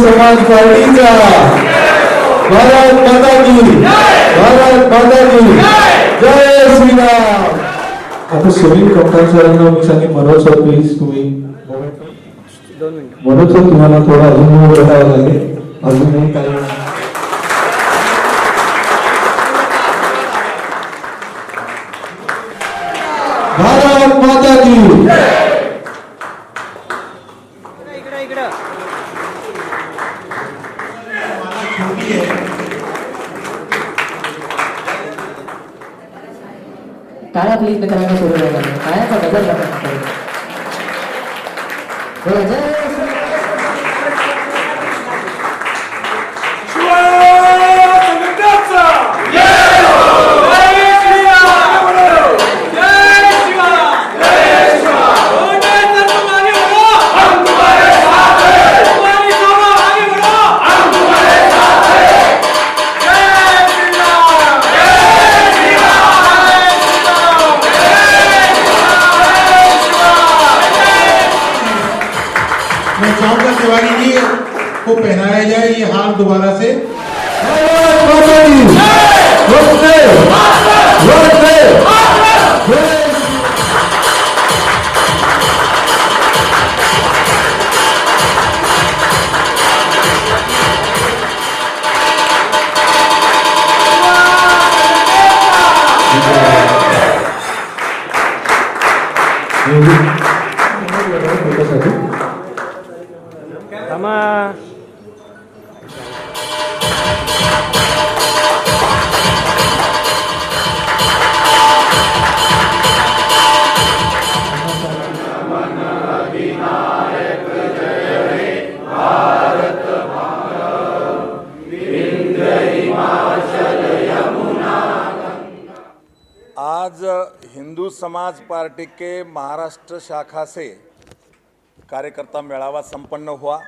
समाज पार्टीचा भारत माता की भारत माता की जय श्रीराम। आता सुनील कप्तान सरांना मी सांगेन, मनोज सर प्लीज तुम्ही 2 मिनिट मनोज सर तुम्हाला थोडा अजून उभं राहावं लागेल, अजूनही काही भारत माता की इकडे इकडे टाळ्या प्लीज मित्रांनो सुरू झाला टाळ्याचा गजर लागतो मैं चाहूंगा तिवारी जी को पहनाया जाए ये हार दोबारा से। थांबा आज हिंदू समाज पार्टी के महाराष्ट्र शाखा से कार्यकर्ता मेळावा संपन्न हुआ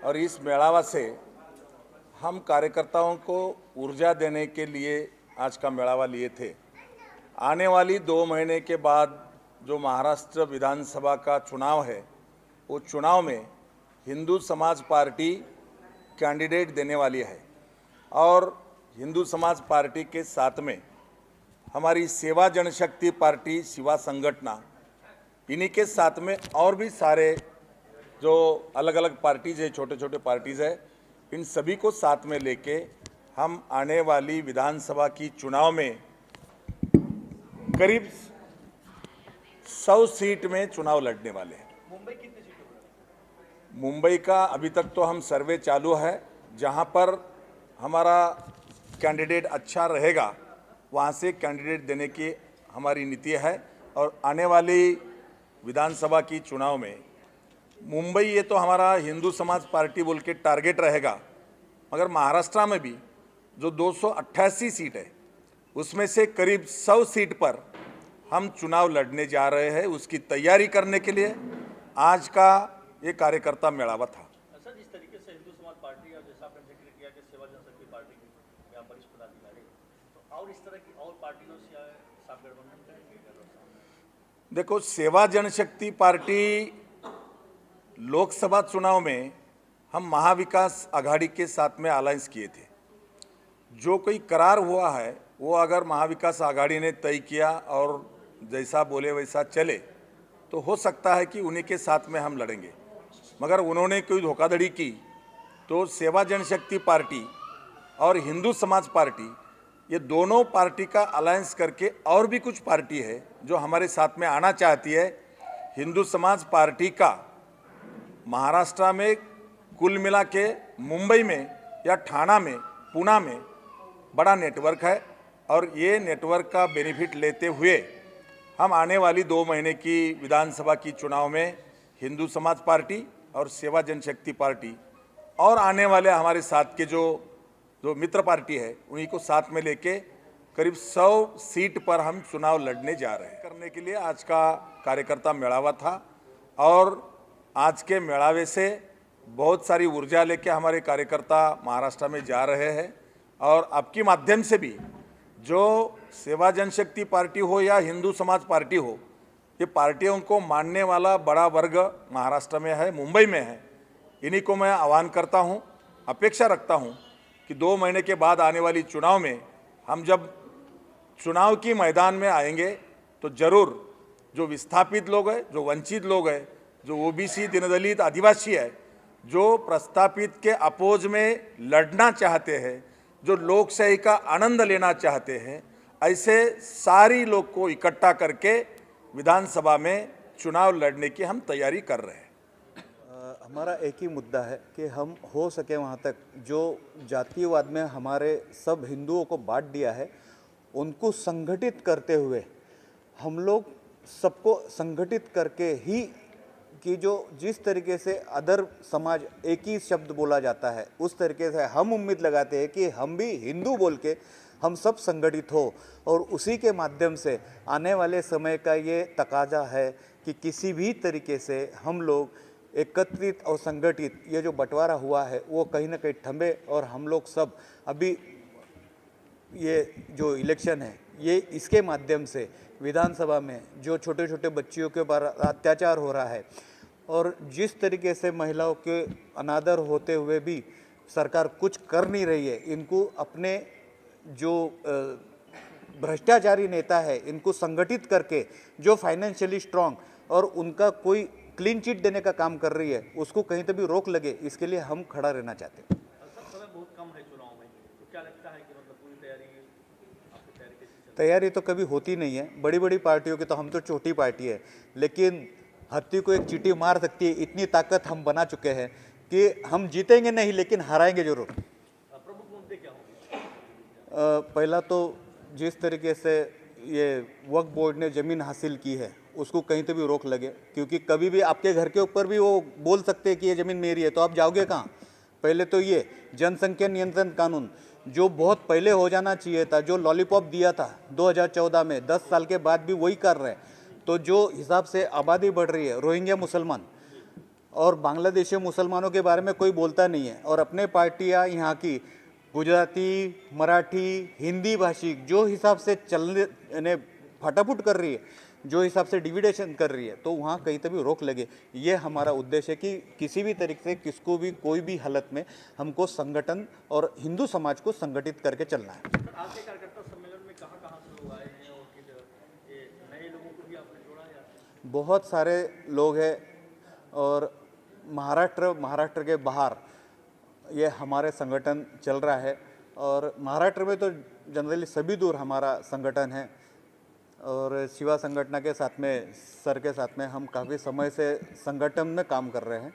और इस मेळावा से हम कार्यकर्ताओं को ऊर्जा देने के लिए आज का मेळावा लिए थे। आने वाली 2 महीने के बाद जो महाराष्ट्र विधानसभा का चुनाव है, वो चुनाव में हिंदू समाज पार्टी कैंडिडेट देने वाली है और हिंदू समाज पार्टी के साथ में हमारी सेवा जनशक्ति पार्टी शिवा संगठना, इन्हीं के साथ में और भी सारे जो अलग अलग पार्टीज़ है, छोटे छोटे पार्टीज़ है, इन सभी को साथ में लेके हम आने वाली विधानसभा की चुनाव में करीब 100 सीट में चुनाव लड़ने वाले हैं। मुंबई का अभी तक तो हम सर्वे चालू है, जहां पर हमारा कैंडिडेट अच्छा रहेगा वहां से कैंडिडेट देने की हमारी नीति है। और आने वाली विधानसभा की चुनाव में मुंबई ये तो हमारा हिंदू समाज पार्टी बोल के टारगेट रहेगा, मगर महाराष्ट्र में भी जो 288 सीट है उसमें से करीब 100 सीट पर हम चुनाव लड़ने जा रहे हैं। उसकी तैयारी करने के लिए आज का ये कार्यकर्ता मेळावा था। सर, जिस तरीके से हिंदू समाज पार्टी और जैसा आपने जिक्र किया कि सेवा जनशक्ति पार्टी के यहाँ वरिष्ठ पदाधिकारी, तो और इस तरह की और पार्टियों से साथ गठबंधन करेंगे? देखो, सेवा जनशक्ति पार्टी लोकसभा चुनाव में हम महाविकास आघाड़ी के साथ में अलायंस किए थे। जो कोई करार हुआ है वो अगर महाविकास आघाड़ी ने तय किया और जैसा बोले वैसा चले तो हो सकता है कि उन्हीं के साथ में हम लड़ेंगे, मगर उन्होंने कोई धोखाधड़ी की तो सेवा जनशक्ति पार्टी और हिंदू समाज पार्टी, ये दोनों पार्टी का अलायंस करके और भी कुछ पार्टी है जो हमारे साथ में आना चाहती है। हिंदू समाज पार्टी का महाराष्ट्र में कुल मिला के मुंबई में या ठाणा में, पुणे में बड़ा नेटवर्क है और ये नेटवर्क का बेनिफिट लेते हुए हम आने वाली 2 महीने की विधानसभा की चुनाव में हिंदू समाज पार्टी और सेवा जनशक्ति पार्टी और आने वाले हमारे साथ के जो मित्र पार्टी है उन्हीं को साथ में लेके करीब 100 सीट पर हम चुनाव लड़ने जा रहे हैं। करने के लिए आज का कार्यकर्ता मेळावा था और आज के मेळावे से बहुत सारी ऊर्जा लेके हमारे कार्यकर्ता महाराष्ट्र में जा रहे हैं और आपके माध्यम से भी जो सेवा जनशक्ति पार्टी हो या हिंदू समाज पार्टी हो, ये पार्टियों को मानने वाला बड़ा वर्ग महाराष्ट्र में है, मुंबई में है। इन्हीं को मैं आह्वान करता हूं, अपेक्षा रखता हूं कि 2 महीने के बाद आने वाली चुनाव में हम जब चुनाव की मैदान में आएंगे तो जरूर जो विस्थापित लोग हैं, जो वंचित लोग हैं, जो ओबीसी, दीनदलित, आदिवासी है, जो प्रस्तापित के अपोज में लड़ना चाहते हैं, जो लोकशाही का आनंद लेना चाहते हैं, ऐसे सारी लोग को इकट्ठा करके विधानसभा में चुनाव लड़ने की हम तैयारी कर रहे हैं। हमारा एक ही मुद्दा है कि हम हो सके वहाँ तक जो जातिवाद में हमारे सब हिंदुओं को बांट दिया है उनको संगठित करते हुए हम लोग सबको संगठित करके ही कि जो जिस तरीके से अदर समाज एक ही शब्द बोला जाता है उस तरीके से हम उम्मीद लगाते हैं कि हम भी हिंदू बोल के हम सब संगठित हो और उसी के माध्यम से आने वाले समय का ये तकाजा है कि किसी भी तरीके से हम लोग एकत्रित और संगठित ये जो बंटवारा हुआ है वो कहीं ना कहीं थंबे और हम लोग सब अभी ये जो इलेक्शन है ये इसके माध्यम से विधानसभा में जो छोटे छोटे बच्चियों के ऊपर अत्याचार हो रहा है और जिस तरीके से महिलाओं के अनादर होते हुए भी सरकार कुछ कर नहीं रही है, इनको अपने जो भ्रष्टाचारी नेता है इनको संगठित करके जो फाइनेंशियली स्ट्रांग और उनका कोई क्लीन चिट देने का काम कर रही है उसको कहीं तक भी रोक लगे, इसके लिए हम खड़ा रहना चाहते हैं। समय बहुत कम है चुनाव में, तो क्या लगता है कि मतलब पूरी तैयारी आपकी तैयारी कैसी चल रही है? तैयारी तो कभी होती नहीं है, बड़ी बड़ी पार्टियों की तो हम तो छोटी पार्टी है, लेकिन हाथी को एक चींटी मार सकती है इतनी ताकत हम बना चुके हैं कि हम जीतेंगे नहीं लेकिन हराएंगे जरूर। प्रमुख मुद्दे क्या होंगे? पहला तो जिस तरीके से ये वक्फ बोर्ड ने ज़मीन हासिल की है उसको कहीं तो भी रोक लगे, क्योंकि कभी भी आपके घर के ऊपर भी वो बोल सकते हैं कि ये ज़मीन मेरी है, तो आप जाओगे कहाँ। पहले तो ये जनसंख्या नियंत्रण कानून जो बहुत पहले हो जाना चाहिए था, जो लॉलीपॉप दिया था 2014 में, 10 साल के बाद भी वही कर रहे हैं। तो जो हिसाब से आबादी बढ़ रही है, रोहिंग्या मुसलमान और बांग्लादेशी मुसलमानों के बारे में कोई बोलता नहीं है, और अपने पार्टियाँ यहाँ की गुजराती, मराठी, हिंदी भाषी जो हिसाब से चलने यानी फटाफट कर रही है, जो हिसाब से डिविडेशन कर रही है, तो वहाँ कहीं तक भी रोक लगे। ये हमारा उद्देश्य है कि किसी भी तरीके से किसको भी कोई भी हालत में हमको संगठन और हिंदू समाज को संगठित करके चलना है। आपके कार्यकर्ता सम्मेलन में कहाँ से लोग आए हैं और किस नए लोगों को भी आपने जोड़ा है? बहुत सारे लोग हैं और महाराष्ट्र के बाहर ये हमारे संगठन चल रहा है, और महाराष्ट्र में तो जनरली सभी दूर हमारा संगठन है, और शिवा संगठन के साथ में, सर के साथ में हम काफ़ी समय से संगठन में काम कर रहे हैं।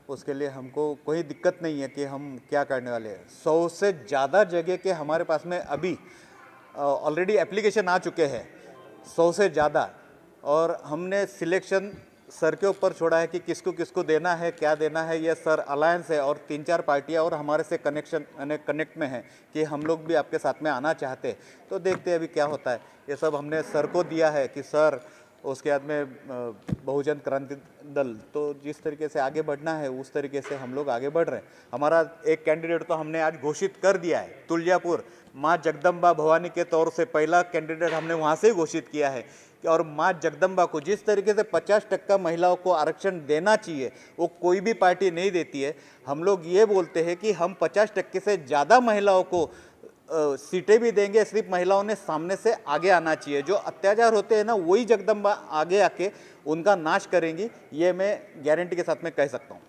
उसके लिए हमको कोई दिक्कत नहीं है कि हम क्या करने वाले हैं। 100 से ज़्यादा जगह के हमारे पास में अभी ऑलरेडी एप्लीकेशन आ चुके हैं, 100 से ज़्यादा, और हमने सिलेक्शन सर के ऊपर छोड़ा है कि किसको किसको देना है, क्या देना है। ये सर अलायंस है और 3-4 पार्टियाँ और हमारे से कनेक्ट में हैं कि हम लोग भी आपके साथ में आना चाहते हैं, तो देखते हैं अभी क्या होता है। ये सब हमने सर को दिया है कि सर, उसके बाद में बहुजन क्रांति दल, तो जिस तरीके से आगे बढ़ना है उस तरीके से हम लोग आगे बढ़ रहे हैं। हमारा एक कैंडिडेट तो हमने आज घोषित कर दिया है, तुलजापुर माँ जगदम्बा भवानी के तौर से पहला कैंडिडेट हमने वहाँ से घोषित किया है। और माँ जगदम्बा को जिस तरीके से 50% महिलाओं को आरक्षण देना चाहिए वो कोई भी पार्टी नहीं देती है। हम लोग ये बोलते हैं कि हम 50% से ज़्यादा महिलाओं को सीटें भी देंगे, सिर्फ महिलाओं ने सामने से आगे आना चाहिए। जो अत्याचार होते हैं ना, वही जगदम्बा आगे आके उनका नाश करेंगी, ये मैं गारंटी के साथ में कह सकता हूँ।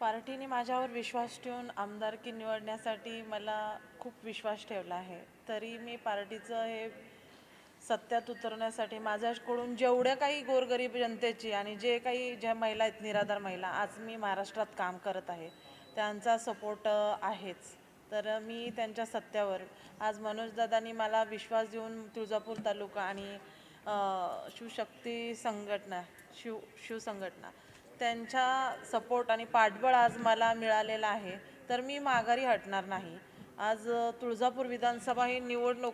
पार्टीने माझ्यावर विश्वास ठेवून आमदारकी निवडण्यासाठी मला खूप विश्वास ठेवला आहे, तरी मी पार्टीचं हे सत्यात उतरण्यासाठी माझ्याकडून जेवढ्या काही गोरगरीब जनतेची आणि जे काही ज्या महिला आहेत, निराधार महिला, आज मी महाराष्ट्रात काम करत आहे, त्यांचा सपोर्ट आहेच। तर मी त्यांच्या सत्यावर आज मनोजदादांनी मला विश्वास देऊन तुळजापूर तालुका आणि शिवशक्ती संघटना शिवसंघटना त्यांच्या सपोर्ट आणि पाठबळ आज मला मिळालेला आहे, तर मी माघारी हटणार नाही। आज तुळजापूर विधानसभा ही निवडणूक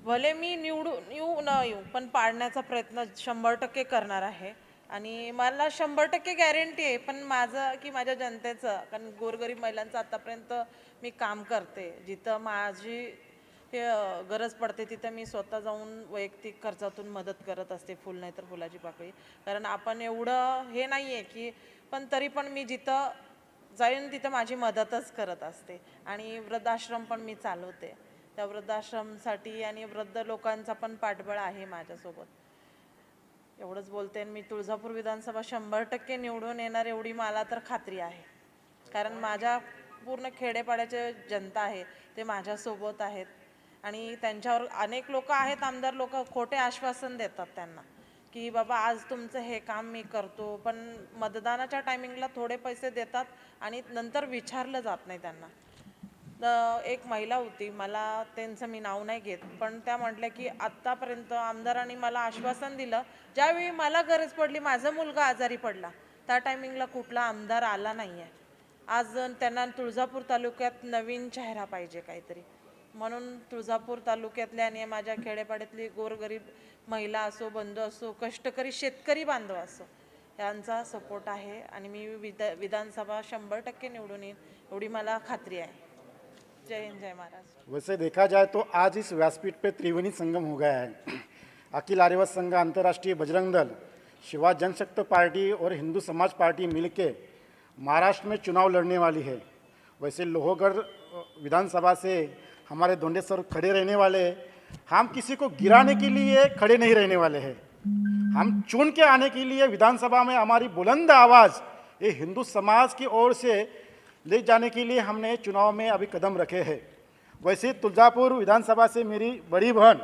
भले मी निवडून येऊ न येऊ पण पाडण्याचा प्रयत्न 100% करणार आहे, आणि मला 100% गॅरंटी आहे। पण माझं की माझ्या जनतेचं, कारण गोरगरीब महिलांचं आतापर्यंत मी काम करते, जिथं हे गरज पडते तिथं मी स्वतः जाऊन वैयक्तिक खर्चातून मदत करत असते, फुल नाही तर फुलाची पाकळी. कारण आपण एवढं हे नाही आहे की, पण तरी पण मी जिथं जाईन तिथं माझी मदतच करत असते. आणि वृद्धाश्रम पण मी चालवते. त्या वृद्धाश्रमसाठी आणि वृद्ध लोकांचा पण पाठबळ आहे माझ्यासोबत. एवढंच बोलते. मी तुळजापूर विधानसभा 100% निवडून येणार एवढी मला तर खात्री आहे. कारण माझ्या पूर्ण खेडेपाड्याचे जनता आहे ते माझ्यासोबत आहेत. आणि त्यांच्यावर अनेक लोक आहेत, आमदार लोक खोटे आश्वासन देतात त्यांना की बाबा आज तुमचं हे काम मी करतो, पण मतदानाच्या टायमिंगला थोडे पैसे देतात आणि नंतर विचारलं जात नाही त्यांना. एक महिला होती, मला त्यांचं मी नाव नाही घेत, पण त्या म्हटल्या की आत्तापर्यंत आमदारांनी मला आश्वासन दिलं, ज्यावेळी मला गरज पडली, माझा मुलगा आजारी पडला, त्या टायमिंगला कुठला आमदार आला नाही आहे. आज त्यांना तुळजापूर तालुक्यात नवीन चेहरा पाहिजे काहीतरी, म्हणून तुळजापूर तालुक्यातल्या आणि माझ्या खेडेपाड्यातली गोरगरीब महिला असो, बंधू असो, कष्टकरी शेतकरी बांधव असो, यांचा सपोर्ट आहे. आणि मी विधानसभा 100% निवडून येईन एवढी मला खात्री आहे. जय हिंद, जय महाराष्ट्र. वैसे देखा जाए तो आज इस व्यासपीठ पे त्रिवेणी संगम हो गया है. अखिल आर्यवैश्य संघ, अंतर्राष्ट्रीय बजरंग दल, शिवा जनशक्ति पार्टी और हिंदू समाज पार्टी मिलके महाराष्ट्र में चुनाव लड़ने वाली है. वैसे लोहगढ़ विधानसभा से हमारे दोंडे सर खड़े रहने वाले हैं. हम किसी को गिराने के लिए खड़े नहीं रहने वाले हैं. हम चुन के आने के लिए विधानसभा में हमारी बुलंद आवाज़ ये हिंदू समाज की ओर से ले जाने के लिए हमने चुनाव में अभी कदम रखे हैं. वैसे तुलजापुर विधानसभा से मेरी बड़ी बहन,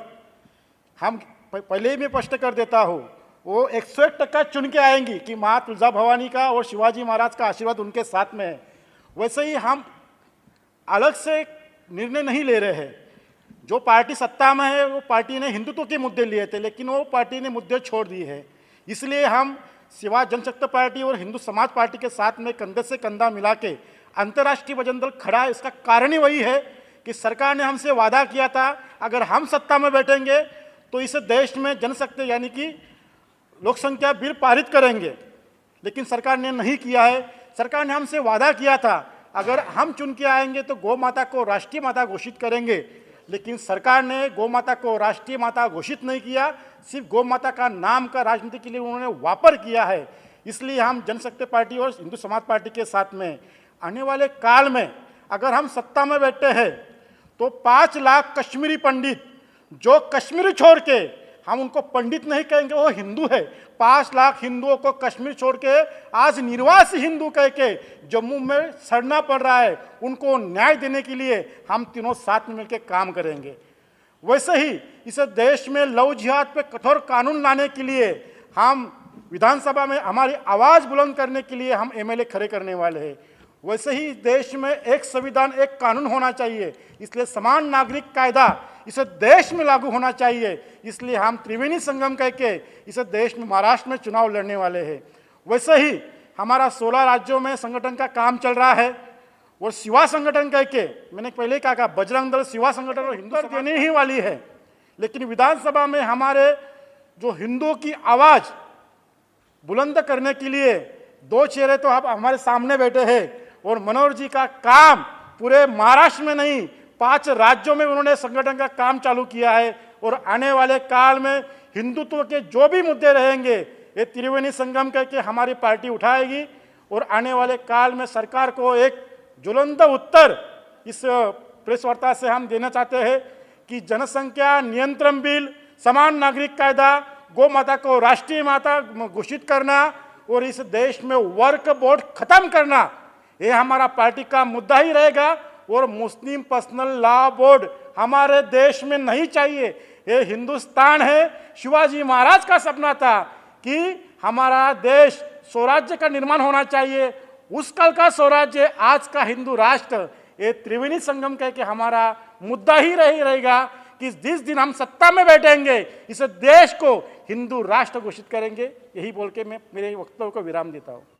हम पहले ही मैं स्पष्ट कर देता हूँ, वो 101% चुन के आएंगी कि माँ तुलजा भवानी का और शिवाजी महाराज का आशीर्वाद उनके साथ में है. वैसे ही हम अलग से निर्णय नहीं ले रहे हैं. जो पार्टी सत्ता में है वो पार्टी ने हिंदुत्व के मुद्दे लिए थे, लेकिन वो पार्टी ने मुद्दे छोड़ दिए हैं. इसलिए हम शिवा जनशक्ति पार्टी और हिंदू समाज पार्टी के साथ में कंधे से कंधा मिला के अंतर्राष्ट्रीय बजरंग दल खड़ा है. इसका कारण ही वही है कि सरकार ने हमसे वादा किया था अगर हम सत्ता में बैठेंगे तो इस देश में जनशक्ति यानी कि लोक संख्या बिल पारित करेंगे, लेकिन सरकार ने नहीं किया है. सरकार ने हमसे वादा किया था अगर हम चुन के आएंगे तो गौ माता को राष्ट्रीय माता घोषित करेंगे, लेकिन सरकार ने गौ माता को राष्ट्रीय माता घोषित नहीं किया. सिर्फ गौ माता का नाम का राजनीति के लिए उन्होंने वापर किया है. इसलिए हम जनशक्ति पार्टी और हिंदू समाज पार्टी के साथ में आने वाले काल में अगर हम सत्ता में बैठे हैं तो 5 लाख कश्मीरी पंडित, जो कश्मीर छोड़ के, हम उनको पंडित नहीं कहेंगे, वो हिंदू है, 5 लाख हिंदुओं को कश्मीर छोड़ के आज निर्वासित हिंदू कह के जम्मू में सड़ना पड़ रहा है, उनको न्याय देने के लिए हम तीनों साथ में मिलकर काम करेंगे. वैसे ही इस देश में लव जिहाद पे कठोर कानून लाने के लिए हम विधानसभा में हमारी आवाज़ बुलंद करने के लिए हम एमएलए खड़े करने वाले हैं. वैसे ही देश में एक संविधान, एक कानून होना चाहिए, इसलिए समान नागरिक कायदा इस देश में लागू होना चाहिए. इसलिए हम त्रिवेणी संगम कह के इस देश में महाराष्ट्र में चुनाव लड़ने वाले हैं. वैसे ही हमारा 16 राज्यों में संगठन का काम चल रहा है और शिवा संगठन कह के, मैंने पहले कहा बजरंग दल शिवा संगठन और हिंदू देने ही वाली है, लेकिन विधानसभा में हमारे जो हिंदुओं की आवाज़ बुलंद करने के लिए 2 चेहरे तो अब हमारे सामने बैठे हैं. और मनोहर जी का काम पूरे महाराष्ट्र में नहीं 5 राज्यों में उन्होंने संगठन का काम चालू किया है. और आने वाले काल में हिंदुत्व के जो भी मुद्दे रहेंगे ये त्रिवेणी संगम करके हमारी पार्टी उठाएगी. और आने वाले काल में सरकार को एक ज्वलंत उत्तर इस प्रेस वार्ता से हम देना चाहते हैं कि जनसंख्या नियंत्रण बिल, समान नागरिक कायदा, गौ माता को राष्ट्रीय माता घोषित करना और इस देश में वर्क बोर्ड खत्म करना, ये हमारा पार्टी का मुद्दा ही रहेगा. और मुस्लिम पर्सनल लॉ बोर्ड हमारे देश में नहीं चाहिए. ये हिंदुस्तान है. शिवाजी महाराज का सपना था कि हमारा देश स्वराज्य का निर्माण होना चाहिए. उस कल का स्वराज्य, आज का हिंदू राष्ट्र, ये त्रिवेणी संगम कह के हमारा मुद्दा ही रहेगा कि जिस दिन हम सत्ता में बैठेंगे इस देश को हिंदू राष्ट्र घोषित करेंगे. यही बोल के मैं मेरे वक्तव्य को विराम देता हूँ.